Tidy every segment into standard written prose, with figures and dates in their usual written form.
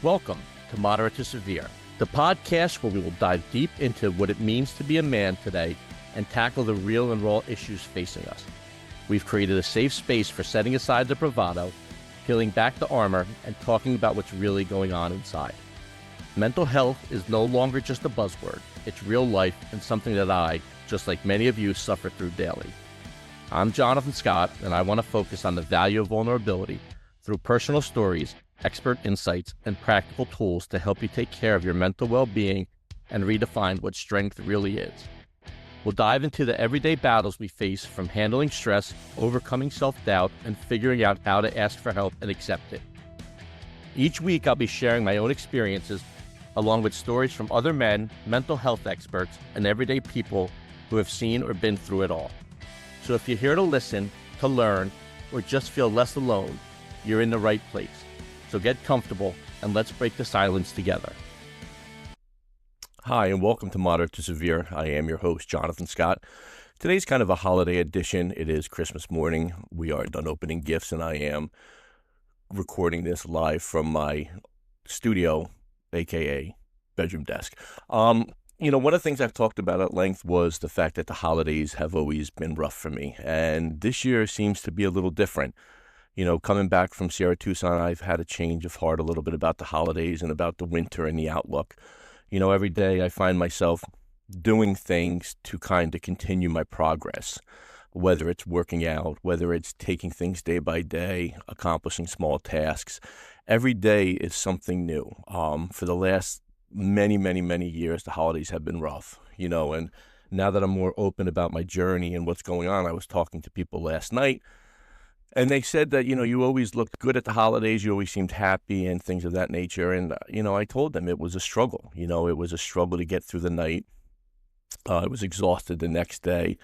Welcome to Moderate to Severe, the podcast where we will dive deep into what it means to be a man today and tackle the real and raw issues facing us. We've created a safe space for setting aside the bravado, peeling back the armor, and talking about what's really going on inside. Mental health is no longer just a buzzword. It's real life and something that I, just like many of you, suffer through daily. I'm Jonathan Scott, and I want to focus on the value of vulnerability through personal stories, expert insights, and practical tools to help you take care of your mental well-being and redefine what strength really is. We'll dive into the everyday battles we face, from handling stress, overcoming self-doubt, and figuring out how to ask for help and accept it. Each week, I'll be sharing my own experiences, along with stories from other men, mental health experts, and everyday people who have seen or been through it all. So if you're here to listen, to learn, or just feel less alone, you're in the right place. So get comfortable and let's break the silence together. Hi, and welcome to Moderate to Severe. I am your host, Jonathan Scott. Today's kind of a holiday edition. It is Christmas morning. We are done opening gifts, and I am recording this live from my studio, aka bedroom desk. One of the things I've talked about at length was the fact that the holidays have always been rough for me, and this year seems to be a little different. Coming back from Sierra Tucson, I've had a change of heart a little bit about the holidays and about the winter and the outlook. Every day I find myself doing things to kind of continue my progress, whether it's working out, whether it's taking things day by day, accomplishing small tasks. Every day is something new. For the last many years, the holidays have been rough, and now that I'm more open about my journey and what's going on, I was talking to people last night, and they said that, you always looked good at the holidays, you always seemed happy and things of that nature. And, I told them it was a struggle. It was a struggle to get through the night. I was exhausted the next day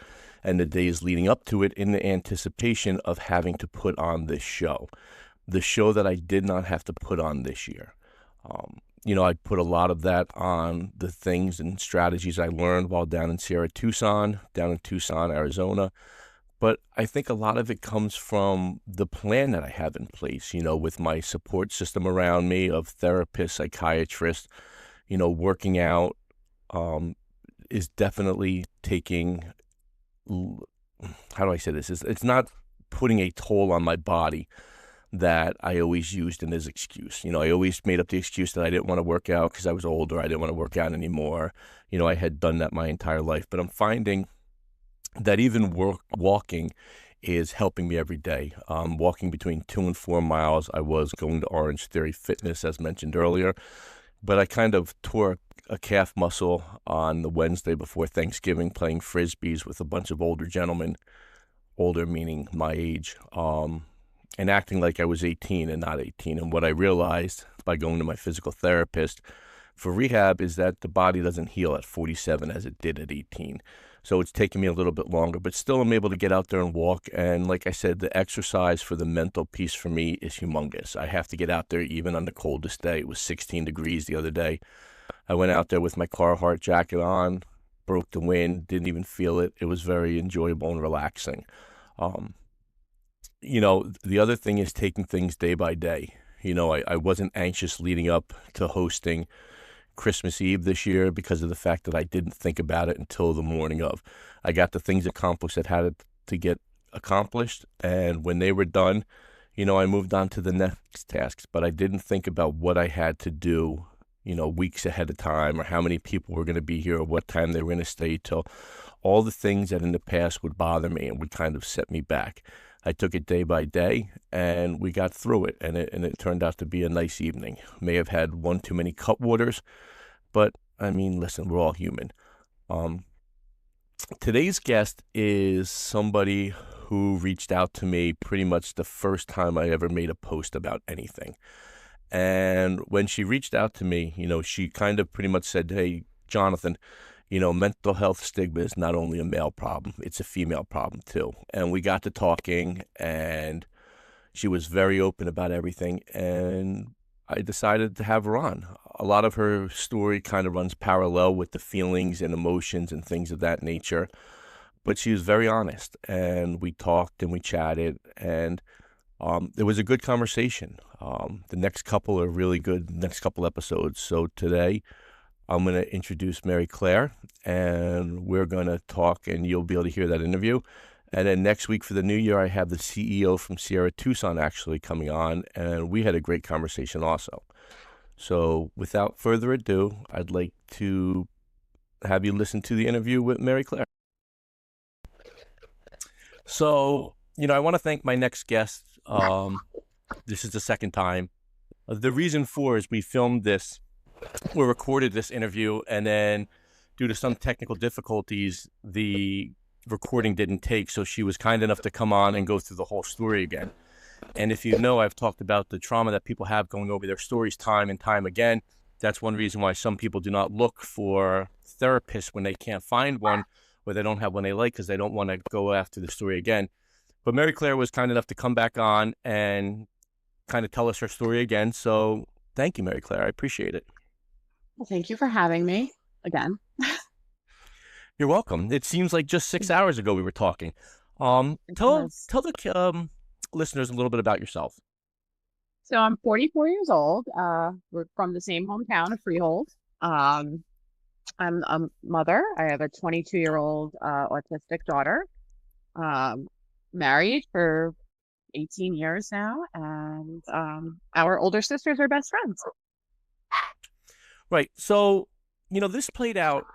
and the days leading up to it in the anticipation of having to put on this show, the show that I did not have to put on this year. I put a lot of that on the things and strategies I learned while down in Tucson, Arizona. But I think a lot of it comes from the plan that I have in place, with my support system around me of therapists, psychiatrists. Working out is definitely taking, how do I say this? It's not putting a toll on my body that I always used in as excuse. I always made up the excuse that I didn't want to work out because I was older. I didn't want to work out anymore. I had done that my entire life. But I'm finding that even walking is helping me every day. Walking between 2 and 4 miles. I was going to Orange Theory Fitness, as mentioned earlier, but I kind of tore a calf muscle on the Wednesday before Thanksgiving playing Frisbees with a bunch of older gentlemen, older meaning my age, and acting like I was 18 and not 18. And what I realized by going to my physical therapist for rehab is that the body doesn't heal at 47 as it did at 18. So it's taken me a little bit longer, but still I'm able to get out there and walk. And like I said, the exercise for the mental piece for me is humongous. I have to get out there even on the coldest day. It was 16 degrees the other day. I went out there with my Carhartt jacket on, broke the wind, didn't even feel it. It was very enjoyable and relaxing. The other thing is taking things day by day. I wasn't anxious leading up to hosting Christmas Eve this year because of the fact that I didn't think about it until the morning of. I got the things accomplished that had to get accomplished, and when they were done, I moved on to the next tasks, but I didn't think about what I had to do, weeks ahead of time, or how many people were going to be here, or what time they were going to stay till. All the things that in the past would bother me and would kind of set me back. I took it day by day, and we got through it, and it turned out to be a nice evening. May have had one too many cutwaters, but listen, we're all human. Today's guest is somebody who reached out to me pretty much the first time I ever made a post about anything. And when she reached out to me, she kind of pretty much said, "Hey, Jonathan, mental health stigma is not only a male problem, it's a female problem too." And we got to talking, and she was very open about everything, and I decided to have her on. A lot of her story kind of runs parallel with the feelings and emotions and things of that nature, but she was very honest, and we talked and we chatted, and It was a good conversation. The next couple are really good, next couple episodes. So today I'm going to introduce Mary Claire, and we're going to talk, and you'll be able to hear that interview. And then next week for the new year, I have the CEO from Sierra Tucson actually coming on, and we had a great conversation also. So without further ado, I'd like to have you listen to the interview with Mary Claire. So, I want to thank my next guest. This is the second time. The reason for is we recorded this interview, and then due to some technical difficulties, the recording didn't take, so she was kind enough to come on and go through the whole story again. And if you know, I've talked about the trauma that people have going over their stories time and time again. That's one reason why some people do not look for therapists when they can't find one, or they don't have one they like, because they don't want to go after the story again. But Mary Claire was kind enough to come back on and kind of tell us her story again. So thank you, Mary Claire. I appreciate it. Well, thank you for having me again. You're welcome. It seems like just 6 hours ago we were talking. Tell the listeners a little bit about yourself. So I'm 44 years old. We're from the same hometown of Freehold. I'm a mother. I have a 22-year-old autistic daughter. Married for 18 years now, and our older sisters are best friends. Right. So, this played out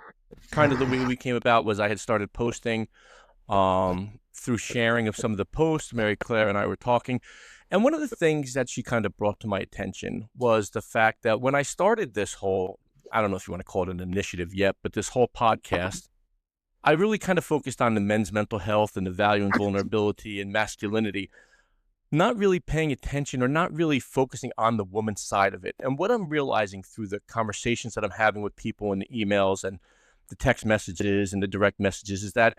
kind of the way we came about was I had started posting through sharing of some of the posts. Mary Claire and I were talking. And one of the things that she kind of brought to my attention was the fact that when I started this whole, I don't know if you want to call it an initiative yet, but this whole podcast, I really kind of focused on the men's mental health and the value and vulnerability and masculinity, not really paying attention or not really focusing on the woman's side of it. And what I'm realizing through the conversations that I'm having with people and the emails and the text messages and the direct messages is that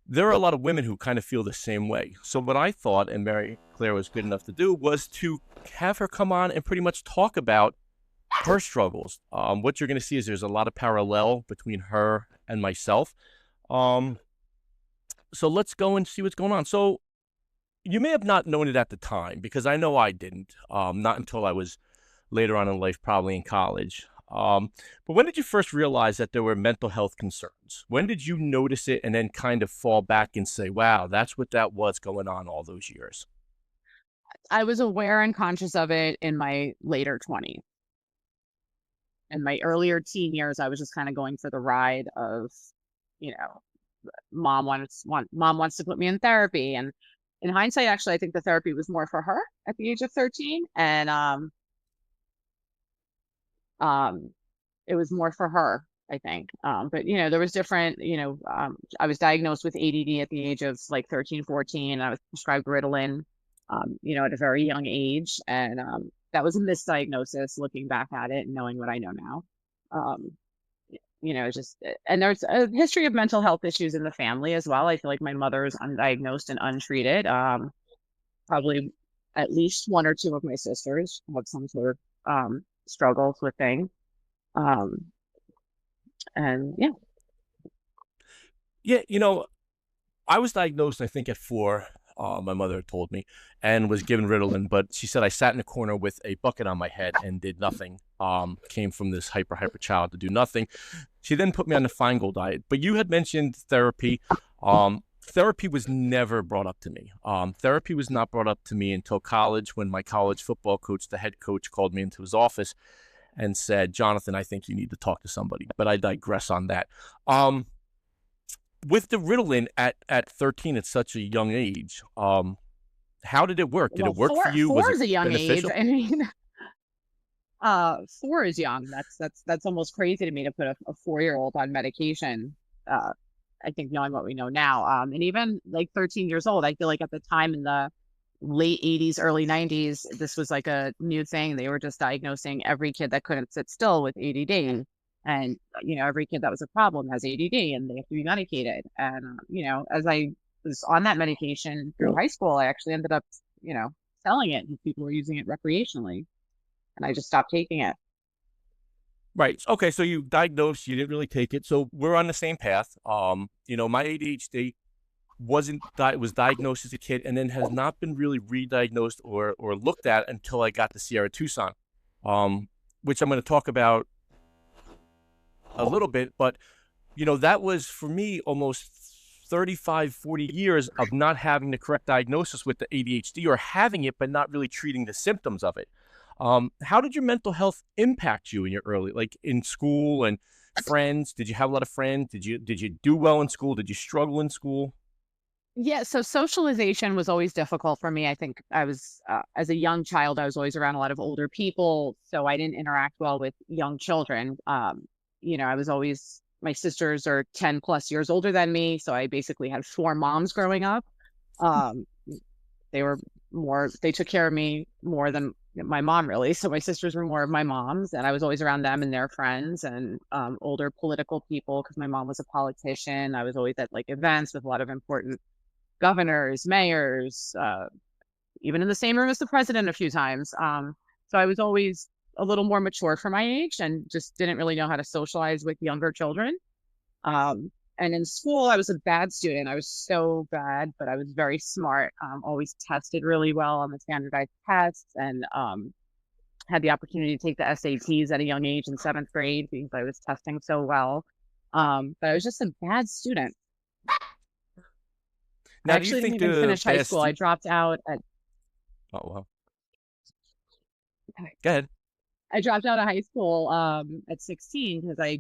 there are a lot of women who kind of feel the same way. So what I thought, and Mary Claire was good enough to do, was to have her come on and pretty much talk about her struggles. What you're going to see is there's a lot of parallel between her and myself. So let's go and see what's going on. So you may have not known it at the time, because I know I didn't, not until I was later on in life, probably in college. But when did you first realize that there were mental health concerns? When did you notice it and then kind of fall back and say, wow, that's what that was going on all those years? I was aware and conscious of it in my later 20s. In my earlier teen years, I was just kind of going for the ride of, mom wants to put me in therapy. And in hindsight, actually, I think the therapy was more for her at the age of 13. And it was more for her, I think. But, there was different, I was diagnosed with ADD at the age of like 13, 14. I was prescribed Ritalin, at a very young age. And that was a misdiagnosis looking back at it and knowing what I know now. And there's a history of mental health issues in the family as well. I feel like my mother is undiagnosed and untreated. Probably at least one or two of my sisters have some sort of struggles with things. And yeah. Yeah, I was diagnosed, I think, at 4. My mother told me, and was given Ritalin, but she said I sat in a corner with a bucket on my head and did nothing. Came from this hyper child to do nothing. She then put me on the Feingold diet. But you had mentioned therapy. Therapy was never brought up to me. Therapy was not brought up to me until college, when my college football coach, the head coach, called me into his office and said, Jonathan, I think you need to talk to somebody. But I digress on that. With the Ritalin at 13 at such a young age, how did it work? Did it work for you? Four Was is a it young beneficial? age. I mean, 4 is young. That's almost crazy to me to put a 4-year-old on medication. I think knowing what we know now, and even like 13 years old, I feel like at the time in the late 80s, early 90s, this was like a new thing. They were just diagnosing every kid that couldn't sit still with ADD. And, every kid that was a problem has ADD and they have to be medicated. And, as I was on that medication through high school, I actually ended up, selling it, and people were using it recreationally. And I just stopped taking it. Right. Okay. So you diagnosed, you didn't really take it. So we're on the same path. My ADHD was diagnosed as a kid and then has not been really re-diagnosed or looked at until I got to Sierra Tucson, which I'm going to talk about a little bit. But that was for me almost 35, 40 years of not having the correct diagnosis with the ADHD, or having it but not really treating the symptoms of it. How did your mental health impact you in your early, like in school and friends? Did you have a lot of friends? Did you do well in school? Did you struggle in school? Yeah, so socialization was always difficult for me. I think I was, as a young child, I was always around a lot of older people, so I didn't interact well with young children. I was always, my sisters are 10 plus years older than me, so I basically had four moms growing up. Um, they were they took care of me more than my mom, really. So my sisters were more of my moms, and I was always around them and their friends and older political people because my mom was a politician. I was always at like events with a lot of important governors, mayors, even in the same room as the president a few times. So I was always a little more mature for my age and just didn't really know how to socialize with younger children. And in school, I was a bad student. I was so bad, but I was very smart. Always tested really well on the standardized tests, and had the opportunity to take the SATs at a young age in seventh grade because I was testing so well. But I was just a bad student. I Now, do you actually didn't think even the finish high school. best? I dropped out at Oh well, go ahead. I dropped out of high school at 16 because I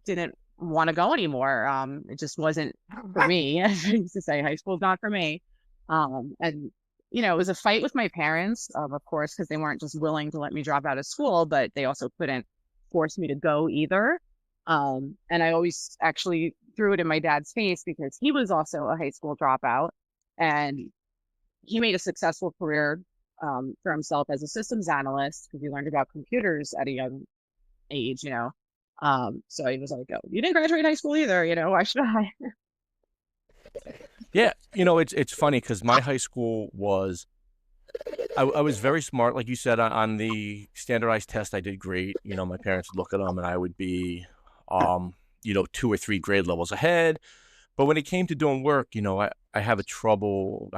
didn't want to go anymore. It just wasn't for me. As I used to say, high school's not for me. And it was a fight with my parents, of course, because they weren't just willing to let me drop out of school, but they also couldn't force me to go either. And I always actually threw it in my dad's face because he was also a high school dropout, and he made a successful career for himself as a systems analyst because he learned about computers at a young age. So he was like, "Oh, you didn't graduate high school either, why should I?" Yeah, it's funny because my high school was, I was very smart, like you said, on the standardized test. I did great. My parents would look at them, and I would be, 2 or 3 grade levels ahead. But when it came to doing work, I had trouble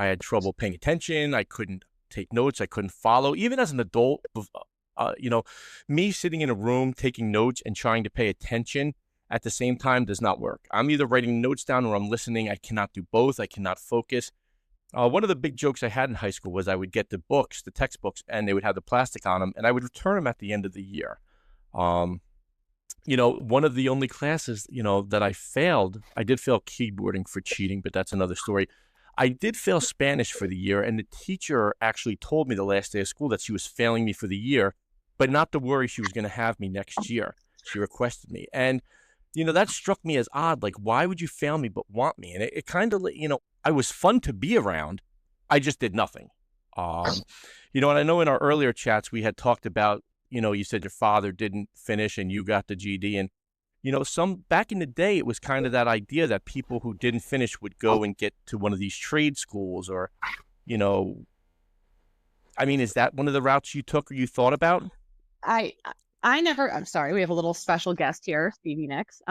paying attention. I couldn't take notes. I couldn't follow. Even as an adult, uh, you know, me sitting in a room taking notes and trying to pay attention at the same time does not work. I'm either writing notes down or I'm listening. I cannot do both. I cannot focus. One of the big jokes I had in high school was I would get the books, the textbooks, and they would have the plastic on them, and I would return them at the end of the year. Um, one of the only classes, that I failed, I did fail keyboarding for cheating, but that's another story. I did fail Spanish for the year, and the teacher actually told me the last day of school that she was failing me for the year, but not to worry, she was going to have me next year. She requested me. And, that struck me as odd. Like, why would you fail me but want me? And it kind of, I was fun to be around. I just did nothing. And I know in our earlier chats, we had talked about, you said your father didn't finish and you got the GD. And, some back in the day, it was kind of that idea that people who didn't finish would go and get to one of these trade schools or, you know, is that one of the routes you took or you thought about? I I never. I'm sorry, we have a little special guest here, Stevie Nicks.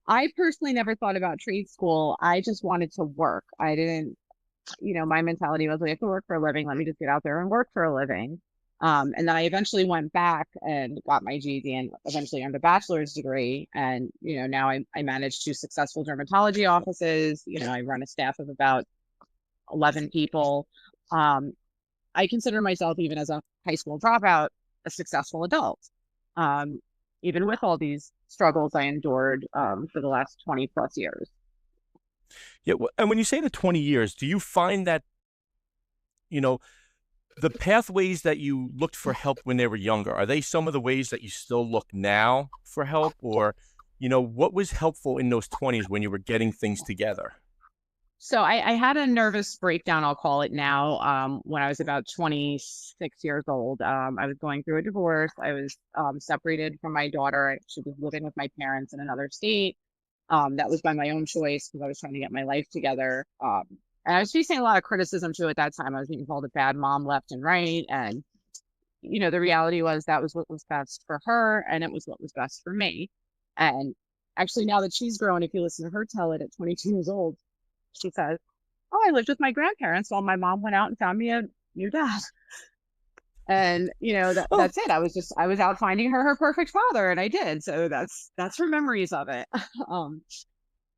I personally never thought about trade school. I just wanted to work. I didn't, my mentality was, we have to work for a living. Let me just get out there and work for a living. And then I eventually went back and got my GED and eventually earned a bachelor's degree. And, now I manage two successful dermatology offices. I run a staff of about 11 people. Um, I consider myself, even as a high school dropout, a successful adult. Um, Even with all these struggles I endured for the last 20 plus years. Yeah. And when you say the 20 years, do you find that, you know, the pathways that you looked for help when they were younger, are they some of the ways that you still look now for help? Or, what was helpful in those 20s when you were getting things together? So I had a nervous breakdown, I'll call it now, when I was about 26 years old. I was going through a divorce. I was separated from my daughter. She was living with my parents in another state. That was by my own choice because I was trying to get my life together. And I was facing a lot of criticism too at that time. I was being called a bad mom left and right. And, the reality was that was what was best for her and it was what was best for me. And actually, now that she's grown, if you listen to her tell it at 22 years old, she says, "Oh, I lived with my grandparents while my mom went out and found me a new dad." And Oh, that's it. I was out finding her perfect father, and I did. So that's her memories of it. um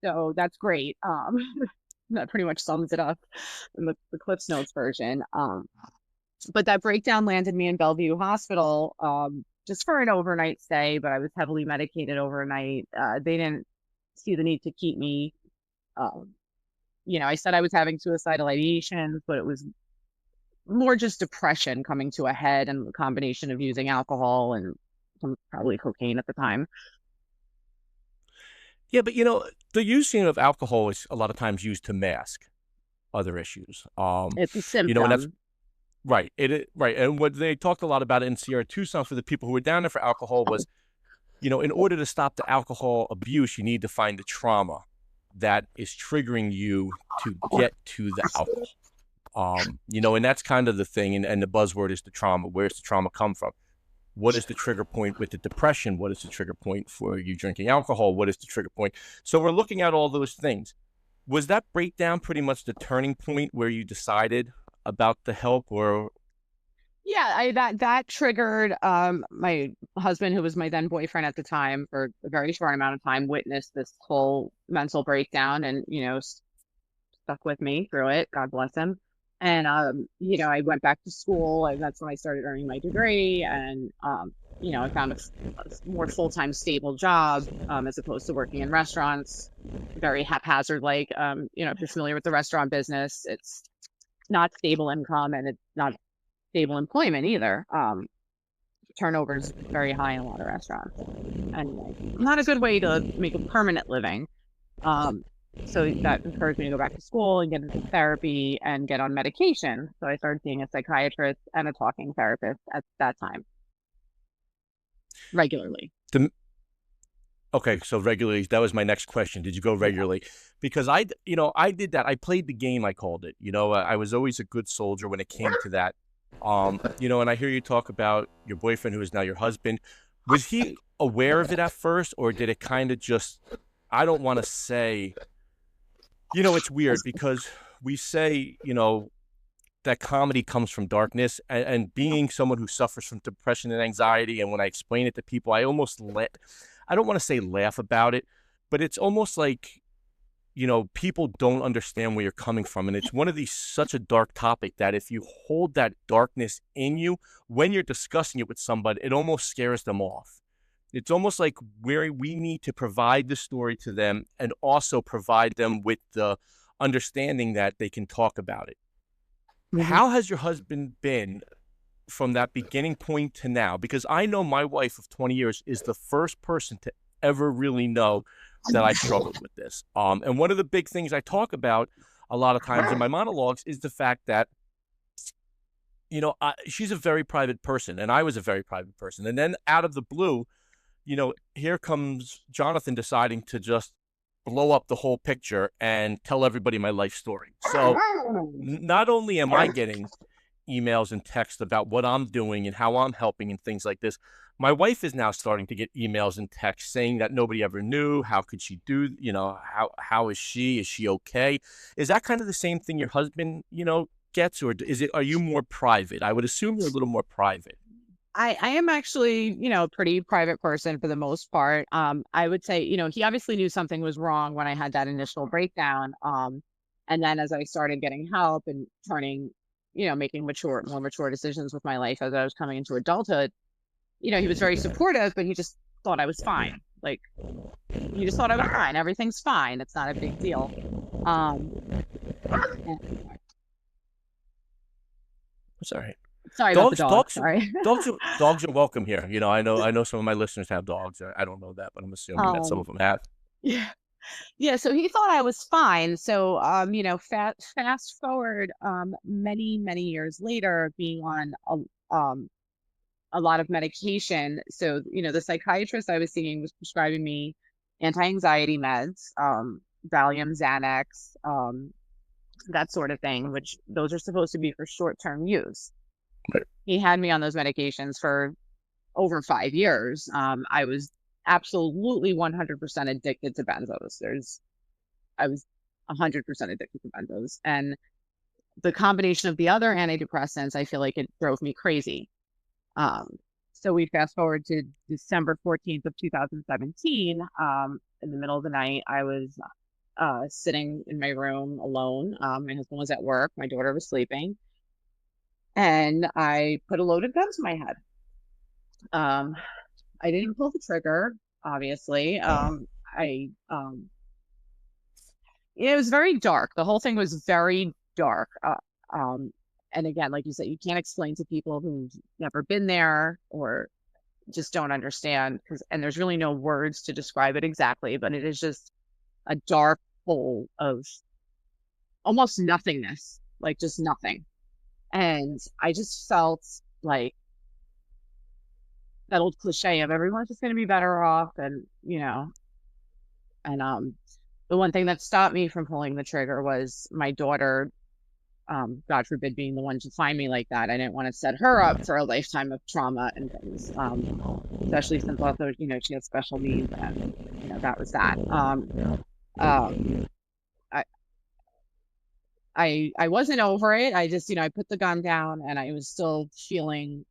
so that's great. That pretty much sums it up in the Cliffs Notes version. But that breakdown landed me in Bellevue Hospital, just for an overnight stay, but I was heavily medicated overnight. They didn't see the need to keep me. um I said I was having suicidal ideations, but it was more just depression coming to a head, and the combination of using alcohol and probably cocaine at the time. yeah, but the using of alcohol is a lot of times used to mask other issues. It's a And that's symptom. right. Right, and what they talked a lot about in Sierra Tucson for the people who were down there for alcohol was, in order to stop the alcohol abuse, you need to find the trauma that is triggering you to get to the alcohol. And that's kind of the thing, and the buzzword is the trauma. Where's the trauma come from? What is the trigger point with the depression? What is the trigger point for you drinking alcohol? What is the trigger point? So we're looking at all those things. Was that breakdown pretty much the turning point where you decided about the help, or Yeah, that triggered, my husband, who was my then boyfriend at the time for a very short amount of time, witnessed this whole mental breakdown, and stuck with me through it. God bless him. And I went back to school, and that's when I started earning my degree. And I found a more full-time stable job, as opposed to working in restaurants, very haphazard. Like, if you're familiar with the restaurant business, it's not stable income, and it's not stable employment either. Turnover is very high in a lot of restaurants. Anyway, not a good way to make a permanent living. Um, so that encouraged me to go back to school and get into therapy and get on medication. So I started seeing a psychiatrist and a talking therapist at that time regularly. the okay, so regularly, that was my next question. Did you go Yeah. regularly? Because I did that. I played the game, I called it. I was always a good soldier when it came to that. And I hear you talk about your boyfriend, who is now your husband. Was he aware of it at first, or did it kind of just, I don't want to say, it's weird because we say, that comedy comes from darkness, and being someone who suffers from depression and anxiety. And when I explain it to people, I don't want to say laugh about it, but it's almost like, people don't understand where you're coming from. And it's one of these, such a dark topic that if you hold that darkness in you, when you're discussing it with somebody, it almost scares them off. It's almost like where we need to provide the story to them and also provide them with the understanding that they can talk about it. Mhm. How has your husband been from that beginning point to now? Because I know my wife of 20 years is the first person to ever really know that I struggled with this. And one of the big things I talk about a lot of times in my monologues is the fact that, she's a very private person, and I was a very private person. And then out of the blue, here comes Jonathan deciding to just blow up the whole picture and tell everybody my life story. So not only am I getting emails and texts about what I'm doing and how I'm helping and things like this, my wife is now starting to get emails and texts saying that nobody ever knew. How could she do, how is she? Is she okay? Is that kind of the same thing your husband, gets, or are you more private? I would assume you're a little more private. I am actually, a pretty private person for the most part. I would say, he obviously knew something was wrong when I had that initial breakdown. And then as I started getting help and turning, making more mature decisions with my life as I was coming into adulthood, he was very supportive, but he just thought I was fine. Like, he just thought I was fine. Everything's fine. It's not a big deal. Um, and- Sorry. Sorry about the Dogs, dog. dogs, Sorry. dogs are welcome here. I know some of my listeners have dogs. I don't know that, but I'm assuming that some um, of them have. yeah. Yeah, so he thought I was fine. So, fast forward, many, many years later, being on a lot of medication. So, the psychiatrist I was seeing was prescribing me anti-anxiety meds, Valium, Xanax, that sort of thing, which those are supposed to be for short-term use. Right. He had me on those medications for over 5 years. I was absolutely 100% addicted to benzos. I was 100% addicted to benzos. And the combination of the other antidepressants, I feel like it drove me crazy. Um, so we fast forward to December 14th of 2017. In the middle of the night, I was sitting in my room alone. My husband was at work. My daughter was sleeping. And I put a loaded gun to my head. Um, I didn't pull the trigger, obviously. I It was very dark. The whole thing was very dark. Um, and again, like you said, you can't explain to people who've never been there or just don't understand, because and there's really no words to describe it exactly, but it is just a dark hole of almost nothingness, like just nothing. And I just felt like that old cliche of everyone's just going to be better off, and and the one thing that stopped me from pulling the trigger was my daughter, God forbid, being the one to find me like that. I didn't want to set her up for a lifetime of trauma and things, especially since also, she has special needs, and, that was that. Um, I, I wasn't over it. I just, I put the gun down, and I was still feeling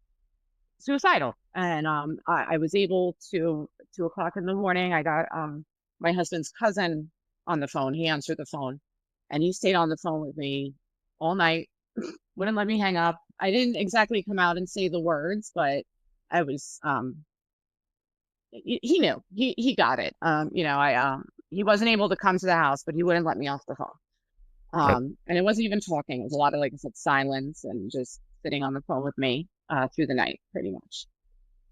suicidal. And I was able to, 2 o'clock in the morning, I got my husband's cousin on the phone. He answered the phone, and he stayed on the phone with me all night, wouldn't let me hang up. I didn't exactly come out and say the words, but I was, he knew, he got it. He wasn't able to come to the house, but he wouldn't let me off the phone. Yep. And it wasn't even talking. It was a lot of, like I said, silence and just sitting on the phone with me, through the night, pretty much.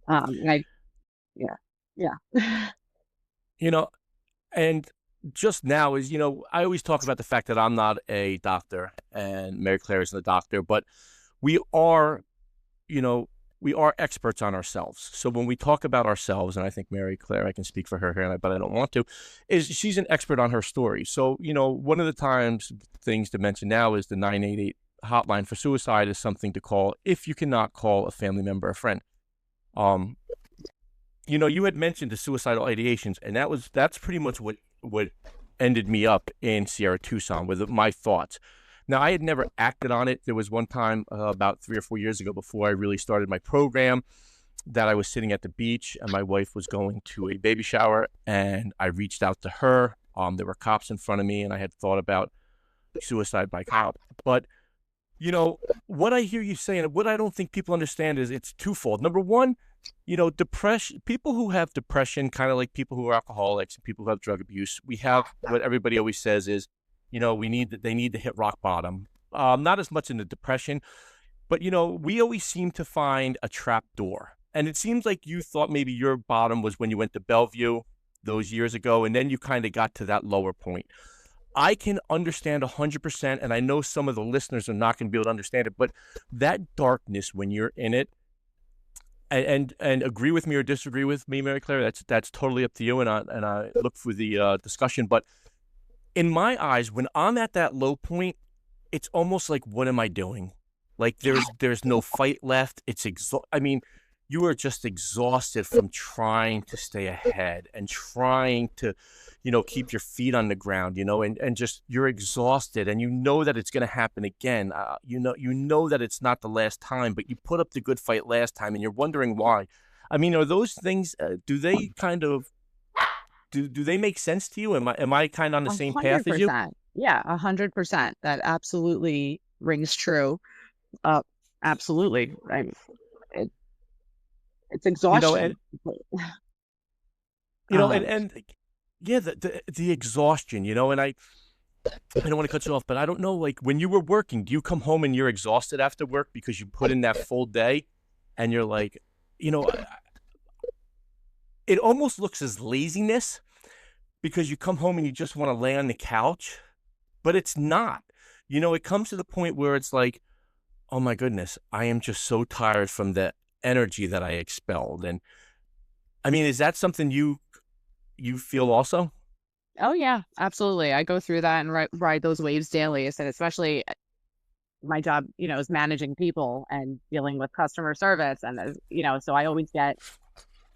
And yeah, yeah. You know, and just now is, I always talk about the fact that I'm not a doctor and Mary Claire isn't a doctor, but we are, you know, we are experts on ourselves. So when we talk about ourselves, and I think Mary Claire, I can speak for her here, but I don't want to, is she's an expert on her story. So, one of the things to mention now is the 988 hotline for suicide is something to call if you cannot call a family member or friend. You had mentioned the suicidal ideations, and that's pretty much what ended me up in Sierra Tucson with my thoughts. Now, I had never acted on it. There was one time about 3 or 4 years ago, before I really started my program, that I was sitting at the beach and my wife was going to a baby shower, and I reached out to her. There were cops in front of me, and I had thought about suicide by cop. But what I hear you saying, what I don't think people understand is it's twofold. Number one, depression, people who have depression, kind of like people who are alcoholics and people who have drug abuse, we have what everybody always says is, they need to hit rock bottom. Not as much in the depression, but, we always seem to find a trap door. And it seems like you thought maybe your bottom was when you went to Bellevue those years ago, and then you kind of got to that lower point. I can understand 100%, and I know some of the listeners are not going to be able to understand it, but that darkness when you're in it, and agree with me or disagree with me, Mary Claire, that's totally up to you, and I look for the discussion. But in my eyes, when I'm at that low point, it's almost like, what am I doing? Like there's no fight left. You are just exhausted from trying to stay ahead and trying to, keep your feet on the ground, and just you're exhausted, and that it's going to happen again. That it's not the last time, but you put up the good fight last time, and you're wondering why. Are those things? Do they kind of do they make sense to you? Am I kind of on the same path as you? 100%. Yeah, 100%. That absolutely rings true. Absolutely. It, it's exhaustion. And yeah, the exhaustion, and I don't want to cut you off, but I don't know, like when you were working, do you come home and you're exhausted after work because you put in that full day, and you're like, it almost looks as laziness because you come home and you just want to lay on the couch, but it's not. It comes to the point where it's like, oh my goodness, I am just so tired from the energy that I expelled. And is that something you feel also? Oh yeah, absolutely. I go through that and ride those waves daily. And especially my job, is managing people and dealing with customer service. And, so I always get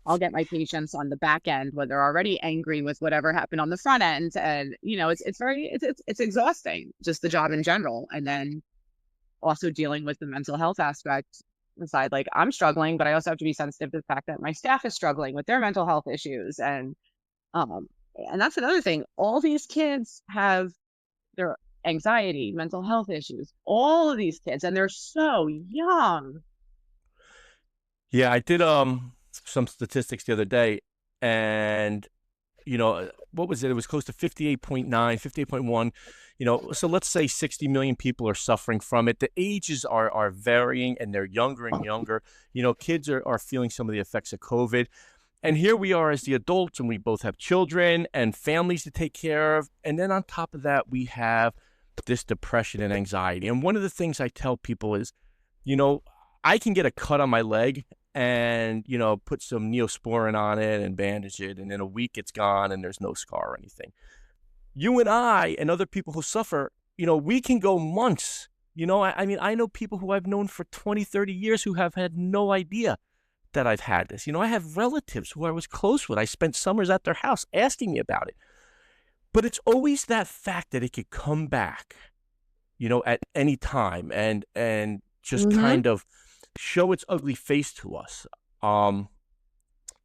I'll get my patients on the back end when they're already angry with whatever happened on the front end. And, it's exhausting, just the job in general. And then also dealing with the mental health aspect aside, like I'm struggling, but I also have to be sensitive to the fact that my staff is struggling with their mental health issues. Um, and that's another thing. All these kids have their anxiety, mental health issues, all of these kids, and they're so young. Yeah, I did some statistics the other day, and what was it? It was close to 58.9, 58.1. So let's say 60 million people are suffering from it. The ages are varying, and they're younger and younger. Kids are feeling some of the effects of COVID. And here we are as the adults, and we both have children and families to take care of. And then on top of that, we have this depression and anxiety. And one of the things I tell people is, I can get a cut on my leg and, put some Neosporin on it and bandage it. And in a week, it's gone and there's no scar or anything. You and I and other people who suffer, we can go months. I mean, I know people who I've known for 20, 30 years who have had no idea that I've had this. I have relatives who I was close with. I spent summers at their house asking me about it. But it's always that fact that it could come back, at any time and just Mm-hmm. kind of show its ugly face to us. And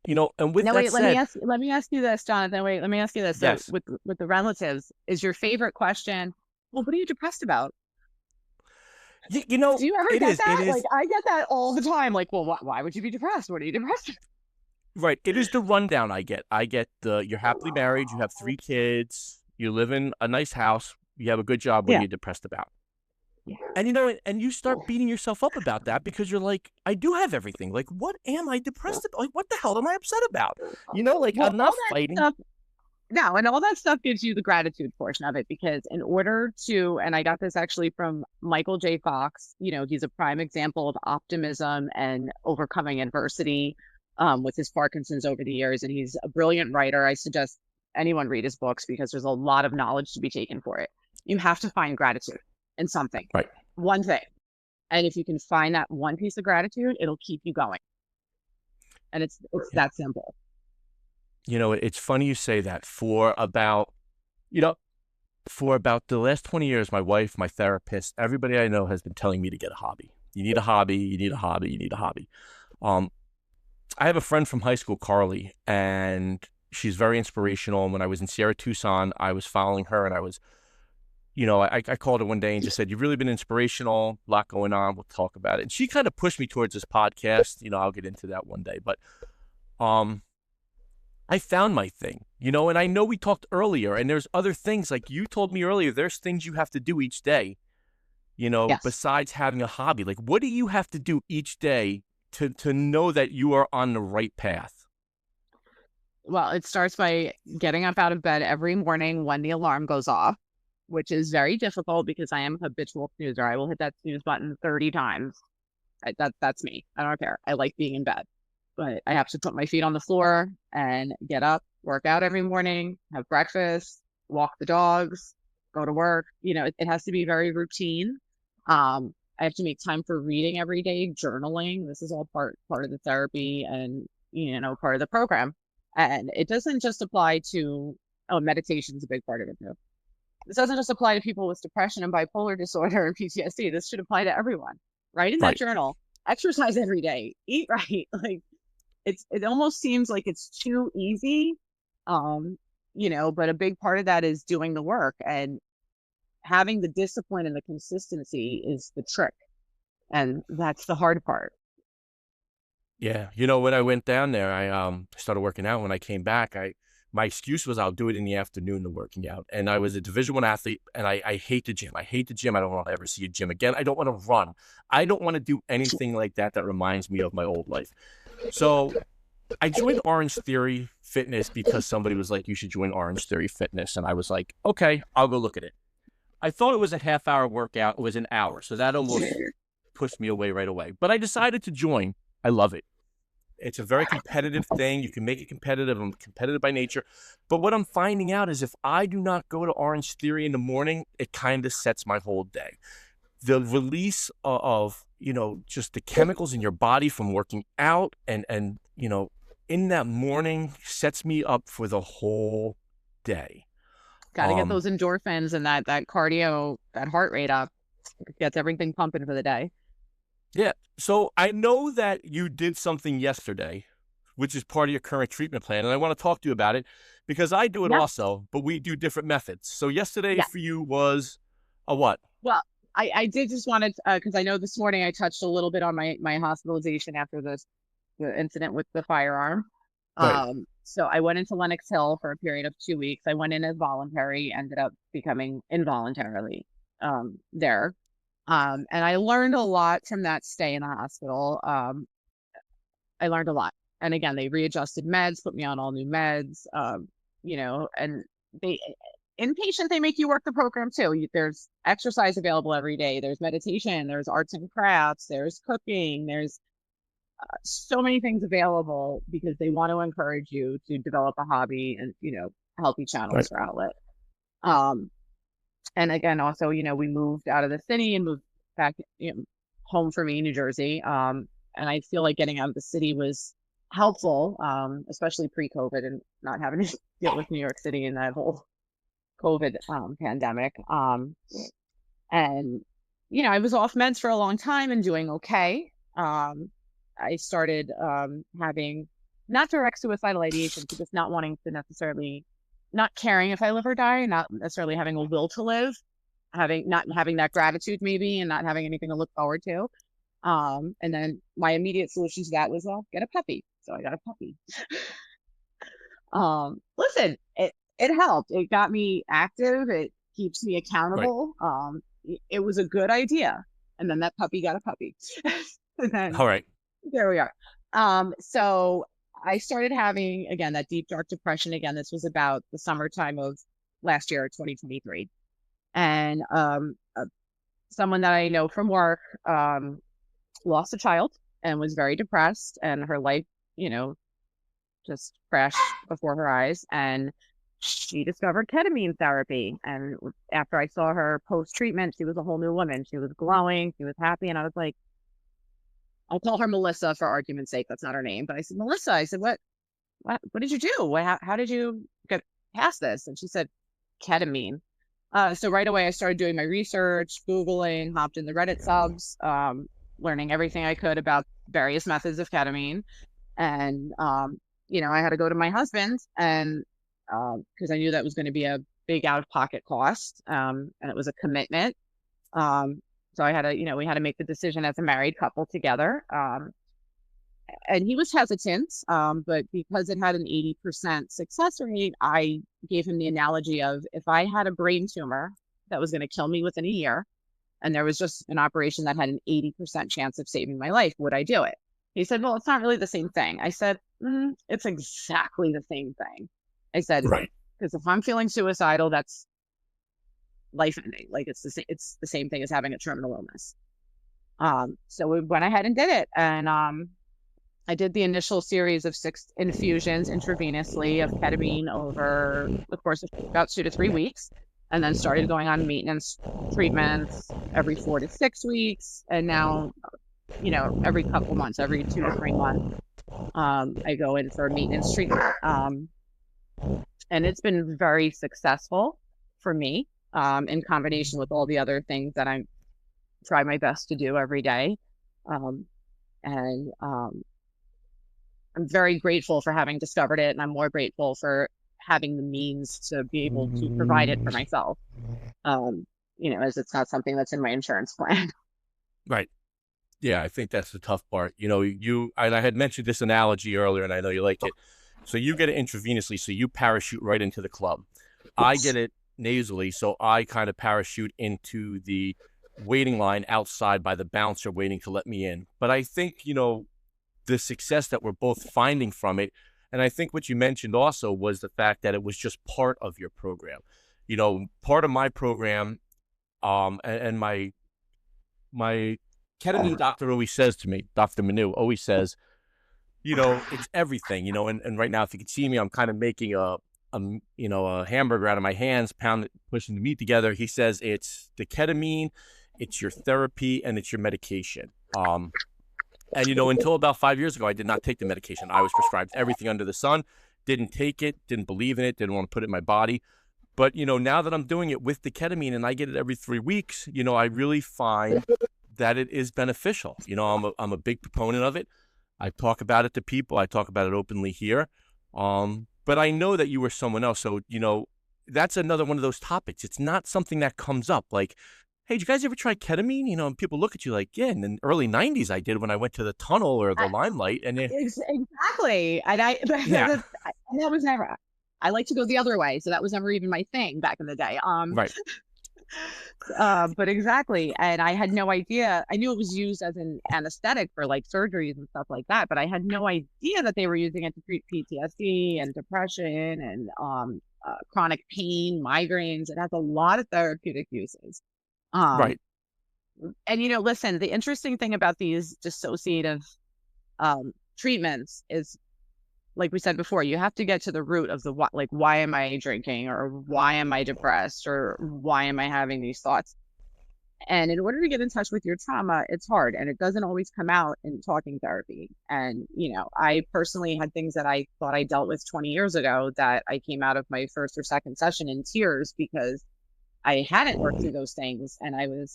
with Now, that wait, said, let me ask you this, Jonathan. Wait, let me ask you this. So yes, with the relatives, is your favorite question, well, what are you depressed about? Do you ever it get is, it that? Like, is, I get that all the time. Like, well, why would you be depressed? What are you depressed right. It is the rundown I get. I get you're happily married, you have 3 kids, you live in a nice house, you have a good job. What are Yeah. you depressed about? And you start beating yourself up about that because you're like, I do have everything. Like, what am I depressed about? Like, what the hell am I upset about? Like, Well, I'm all not that fighting. stuff, no, and all that stuff gives you the gratitude portion of it because in order to, and I got this actually from Michael J. Fox, he's a prime example of optimism and overcoming adversity with his Parkinson's over the years. And he's a brilliant writer. I suggest anyone read his books because there's a lot of knowledge to be taken for it. You have to find gratitude in something, Right. one thing. And if you can find that one piece of gratitude, it'll keep you going. And it's Yeah. that simple. It's funny you say that. You know, for about the last 20 years, my wife, my therapist, everybody I know has been telling me to get a hobby. You need a hobby. You need a hobby. You need a hobby. Um, I have a friend from high school, Carly, and she's very inspirational. And when I was in Sierra Tucson, I was following her, and I was, I called her one day and just said, "You've really been inspirational. A lot going on. We'll talk about it." And she kind of pushed me towards this podcast. I'll get into that one day, but um, I found my thing. And I know we talked earlier, and there's other things like you told me earlier. There's things you have to do each day. Yes. Besides having a hobby. Like, what do you have to do each day to know that you are on the right path? Well, it starts by getting up out of bed every morning when the alarm goes off, which is very difficult because I am a habitual snoozer. I will hit that snooze button 30 times. That's me. I don't care. I like being in bed, but I have to put my feet on the floor and get up, work out every morning, have breakfast, walk the dogs, go to work. It has to be very routine. I have to make time for reading every day, journaling. This is all part of the therapy and part of the program. And it doesn't just apply to, oh, meditation is a big part of it too. This doesn't just apply to people with depression and bipolar disorder and PTSD. This should apply to everyone. Write in that Right. journal, exercise every day, eat right. Like it almost seems like it's too easy. Um, but a big part of that is doing the work and having the discipline and the consistency is the trick. And that's the hard part. Yeah. When I went down there, I started working out. When I came back, my excuse was I'll do it in the afternoon, the working out. And I was a Division I athlete, and I hate the gym. I hate the gym. I don't want to ever see a gym again. I don't want to run. I don't want to do anything like that reminds me of my old life. So I joined Orange Theory Fitness because somebody was like, you should join Orange Theory Fitness. And I was like, okay, I'll go look at it. I thought it was a half-hour workout. It was an hour. So that almost pushed me away right away. But I decided to join. I love it. It's a very competitive thing. You can make it competitive. I'm competitive by nature. But what I'm finding out is if I do not go to Orange Theory in the morning, it kind of sets my whole day. The release of just the chemicals in your body from working out and in that morning sets me up for the whole day. Got to get Um, those endorphins and that cardio, that heart rate up. Gets everything pumping for the day. yeah. So I know that you did something yesterday, which is part of your current treatment plan, and I want to talk to you about it because I do it Yeah. also, but we do different methods. So yesterday Yeah. for you was a what? Well, I did just want to, because I know this morning I touched a little bit on my hospitalization after the incident with the firearm. Right. So I went into Lenox Hill for a period of 2 weeks. I went in as voluntary, ended up becoming involuntarily there. And I learned a lot from that stay in the hospital. I learned a lot. And again, they readjusted meds, put me on all new meds, and they inpatient, they make you work the program too. There's exercise available every day. There's meditation, there's arts and crafts, there's cooking, there's so many things available because they want to encourage you to develop a hobby and, healthy channels Right. for outlet. Um, and again, also, we moved out of the city and moved back, home for me, New Jersey. And I feel like getting out of the city was helpful, especially pre-COVID and not having to deal with New York City and that whole COVID pandemic. And I was off meds for a long time and doing okay. I started having not direct suicidal ideation, but just not wanting to necessarily, not caring if I live or die, not necessarily having a will to live, not having that gratitude maybe, and not having anything to look forward to. And then my immediate solution to that was, well, get a puppy. So I got a puppy. Listen, it helped. It got me active. It keeps me Right. accountable. It was a good idea. And then that puppy got a puppy. And then All right. there we are. So I started having, again, that deep, dark depression. Again, this was about the summertime of last year, 2023. And someone that I know from work lost a child and was very depressed, and her life, you know, just crashed before her eyes. And she discovered ketamine therapy. And after I saw her post treatment, she was a whole new woman. She was glowing, she was happy. And I was like, I'll call her Melissa for argument's sake. That's not her name. But I said, Melissa, I said, what did you do? How did you get past this? And she said, ketamine. So right away, I started doing my research, Googling, hopped in the Reddit subs, learning everything I could about various methods of ketamine. And, I had to go to my husband, and because I knew that was going to be a big out of pocket cost, and it was a commitment. So I had to, we had to make the decision as a married couple together. And he was hesitant, but because it had an 80% success rate, I gave him the analogy of, if I had a brain tumor that was going to kill me within a year, and there was just an operation that had an 80% chance of saving my life, would I do it? He said, well, it's not really the same thing. I said, it's exactly the same thing. I said, Right. because if I'm feeling suicidal, that's life ending. Like it's the same thing as having a terminal illness. So we went ahead and did it. And I did the initial series of 6 infusions intravenously of ketamine over the course of about 2 to 3 weeks, and then started going on maintenance treatments every 4 to 6 weeks. And now, every couple months, every 2 to 3 months, I go in for maintenance treatment. And it's been very successful for me, in combination with all the other things that I try my best to do every day. And I'm very grateful for having discovered it, and I'm more grateful for having the means to be able to provide it for myself. As it's not something that's in my insurance plan. Right. Yeah, I think that's the tough part. And I had mentioned this analogy earlier, and I know you like it. So you get it intravenously, so you parachute right into the club. I Yes. get it nasally, so I kind of parachute into the waiting line outside by the bouncer waiting to let me in. But I think, the success that we're both finding from it, and I think what you mentioned also was the fact that it was just part of your program. Part of my program, and my ketamine doctor always says to me, Dr. Manu always says, it's everything, and right now, if you can see me, I'm kind of making a hamburger out of my hands, pushing the meat together. He says it's the ketamine, it's your therapy, and it's your medication. And, until about 5 years ago, I did not take the medication. I was prescribed everything under the sun, didn't take it, didn't believe in it, didn't want to put it in my body. But, now that I'm doing it with the ketamine and I get it every 3 weeks, I really find that it is beneficial. I'm a big proponent of it. I talk about it to people. I talk about it openly here. But I know that you were someone else. So, that's another one of those topics. It's not something that comes up like, hey, did you guys ever try ketamine? And people look at you like, yeah, in the early 90s I did when I went to the tunnel or the limelight. And then, Exactly. And yeah, and that was never, I like to go the other way. So that was never even my thing back in the day. right, But exactly. And I had no idea. I knew it was used as an anesthetic for like surgeries and stuff like that, but I had no idea that they were using it to treat PTSD and depression and chronic pain, migraines. It has a lot of therapeutic uses. Um, right, and listen, the interesting thing about these dissociative treatments is, like we said before, you have to get to the root of the why, like, why am I drinking, or why am I depressed, or why am I having these thoughts? And in order to get in touch with your trauma, it's hard, and it doesn't always come out in talking therapy. And I personally had things that I thought I dealt with 20 years ago that I came out of my first or second session in tears because I hadn't worked through those things, and I was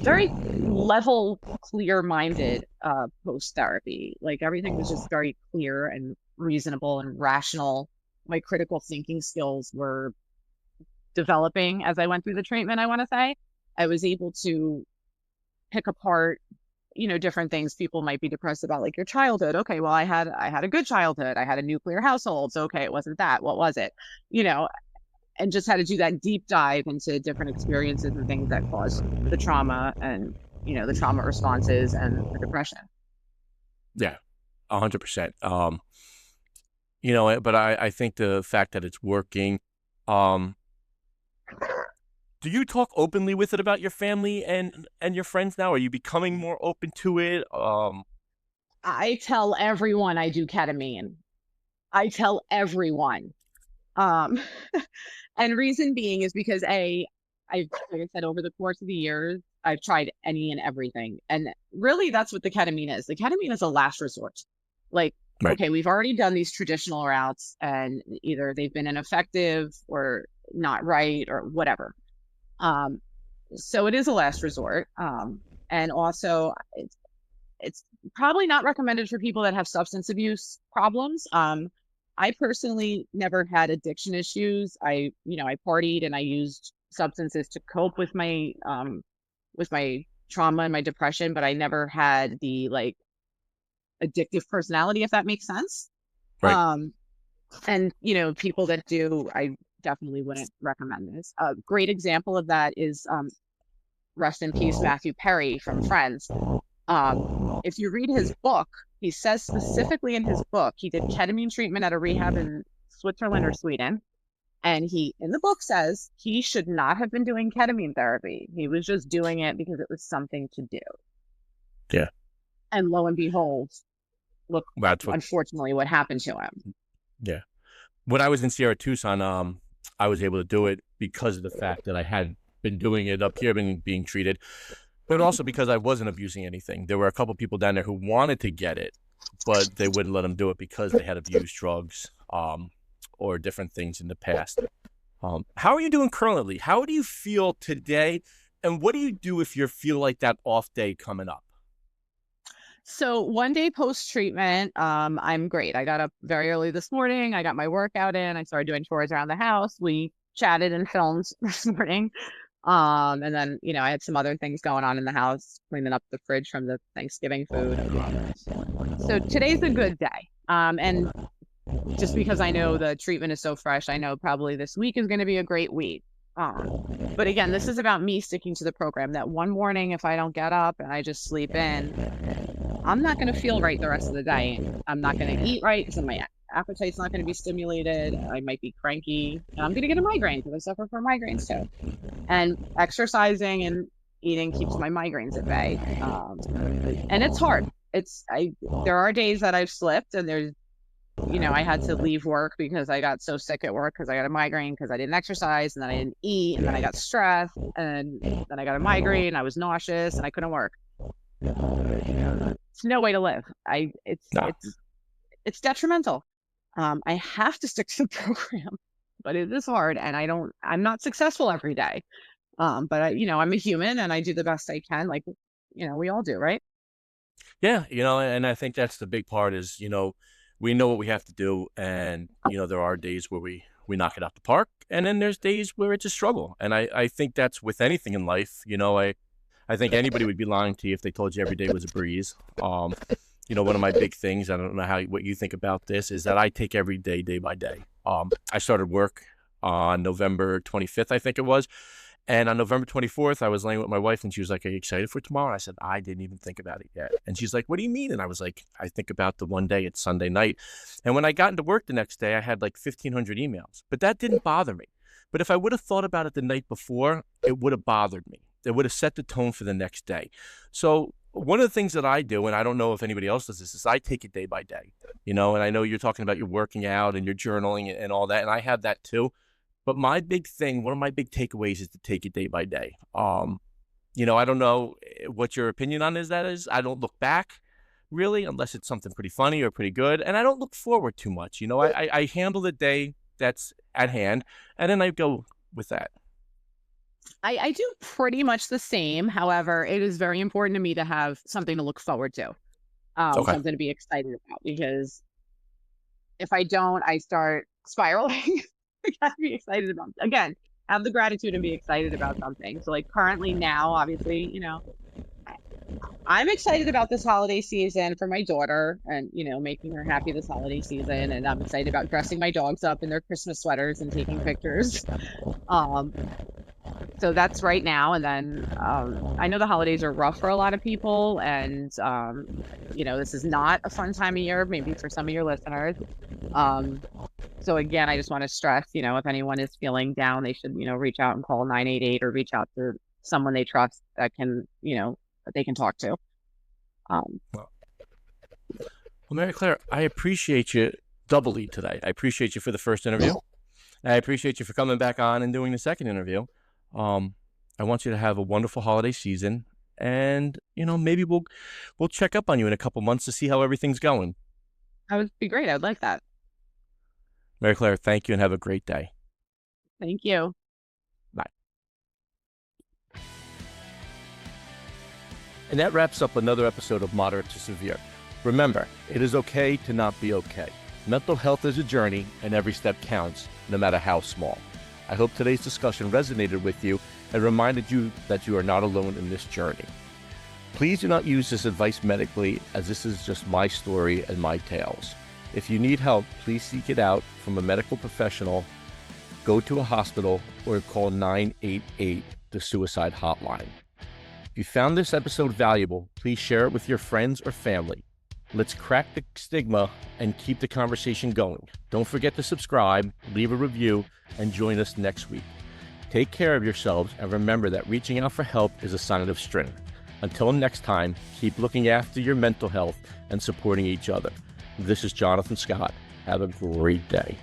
very level, clear-minded post-therapy. Like, everything was just very clear and reasonable and rational. My critical thinking skills were developing as I went through the treatment, I want to say. I was able to pick apart, different things people might be depressed about, like your childhood. Okay, well, I had a good childhood. I had a nuclear household. So, okay, it wasn't that. What was it? And just had to do that deep dive into different experiences and things that caused the trauma and, the trauma responses and the depression. yeah, 100%. But I think the fact that it's working, um, do you talk openly with it about your family and your friends now? Are you becoming more open to it? I tell everyone I do ketamine. I tell everyone. Um, and reason being is because like I said, over the course of the years, I've tried any and everything. And really, that's what the ketamine is. The ketamine is a last resort. Like, Right, okay, we've already done these traditional routes, and either they've been ineffective or not right or whatever. Um, so it is a last resort. And also, it's probably not recommended for people that have substance abuse problems. I personally never had addiction issues. I partied and I used substances to cope with my trauma and my depression, but I never had the like addictive personality, if that makes sense. right, Um, and people that do, I definitely wouldn't recommend this. A great example of that is rest in peace, Matthew Perry from Friends. If you read his book, he says specifically in his book, he did ketamine treatment at a rehab in Switzerland or Sweden. And he, in the book, says he should not have been doing ketamine therapy. He was just doing it because it was something to do. yeah. And lo and behold, look, That's what, unfortunately, what happened to him. yeah. When I was in Sierra Tucson, I was able to do it because of the fact that I had been doing it up here, been being treated, but also because I wasn't abusing anything. There were a couple people down there who wanted to get it, but they wouldn't let them do it because they had abused drugs, or different things in the past. How are you doing currently? How do you feel today? And what do you do if you feel like that off day coming up? So one day post treatment, I'm great. I got up very early this morning. I got my workout in. I started doing chores around the house. We chatted and filmed this morning. And then, I had some other things going on in the house, cleaning up the fridge from the Thanksgiving food. So today's a good day. And just because I know the treatment is so fresh, I know probably this week is going to be a great week. But again, this is about me sticking to the program. That one morning, if I don't get up and I just sleep in, I'm not going to feel right the rest of the day. I'm not going to eat right because my appetite's not going to be stimulated. I might be cranky, and I'm going to get a migraine because I suffer from migraines too. And exercising and eating keeps my migraines at bay. And it's hard. There are days that I've slipped, and there's, I had to leave work because I got so sick at work because I got a migraine because I didn't exercise, and then I didn't eat, and then I got stressed, and then I got a migraine. I was nauseous, and I couldn't work. it's no way to live. I No. it's detrimental. I have to stick to the program, but it is hard, and I'm not successful every day. But I'm a human and I do the best I can, like, we all do, right? Yeah, and I think that's the big part is, we know what we have to do, and there are days where we knock it out the park, and then there's days where it's a struggle. And I think that's with anything in life. I think anybody would be lying to you if they told you every day was a breeze. One of my big things, I don't know what you think about this, is that I take every day, day by day. I started work on November 25th, I think it was. And on November 24th, I was laying with my wife, and she was like, "Are you excited for tomorrow?" And I said, "I didn't even think about it yet." And she's like, "What do you mean?" And I was like, "I think about the one day, it's Sunday night." And when I got into work the next day, I had like 1,500 emails, but that didn't bother me. But if I would have thought about it the night before, it would have bothered me. It would have set the tone for the next day. So one of the things that I do, and I don't know if anybody else does this, is I take it day by day, and I know you're talking about your working out and your journaling and all that, and I have that too. But my big thing, one of my big takeaways is to take it day by day. I don't know what your opinion on that is. I don't look back really, unless it's something pretty funny or pretty good. And I don't look forward too much. I handle the day that's at hand, and then I go with that. I do pretty much the same. However, it is very important to me to have something to look forward to, Okay. something to be excited about, because if I don't, I start spiraling. I gotta be excited about, again, have the gratitude and be excited about something. So like currently now, obviously, I- I'm excited about this holiday season for my daughter and, making her happy this holiday season. And I'm excited about dressing my dogs up in their Christmas sweaters and taking pictures. Um, so that's right now. And then I know the holidays are rough for a lot of people. And, this is not a fun time of year, maybe for some of your listeners. Um, so again, I just want to stress, if anyone is feeling down, they should, reach out and call 988 or reach out to someone they trust that can, that they can talk to. Um, Well, Mary Claire, I appreciate you doubly today. I appreciate you for the first interview. I appreciate you for coming back on and doing the second interview. Um, I want you to have a wonderful holiday season, and maybe we'll check up on you in a couple months to see how everything's going. that would be great. I'd like that. Mary Claire, thank you, and have a great day. Thank you. Bye. And that wraps up another episode of Moderate to Severe. Remember, it is okay to not be okay. Mental health is a journey, and every step counts, no matter how small. I hope today's discussion resonated with you and reminded you that you are not alone in this journey. Please do not use this advice medically, as this is just my story and my tales. If you need help, please seek it out from a medical professional, go to a hospital, or call 988, the suicide hotline. If you found this episode valuable, please share it with your friends or family. Let's crack the stigma and keep the conversation going. Don't forget to subscribe, leave a review, and join us next week. Take care of yourselves, and remember that reaching out for help is a sign of strength. Until next time, keep looking after your mental health and supporting each other. This is Jonathan Scott. Have a great day.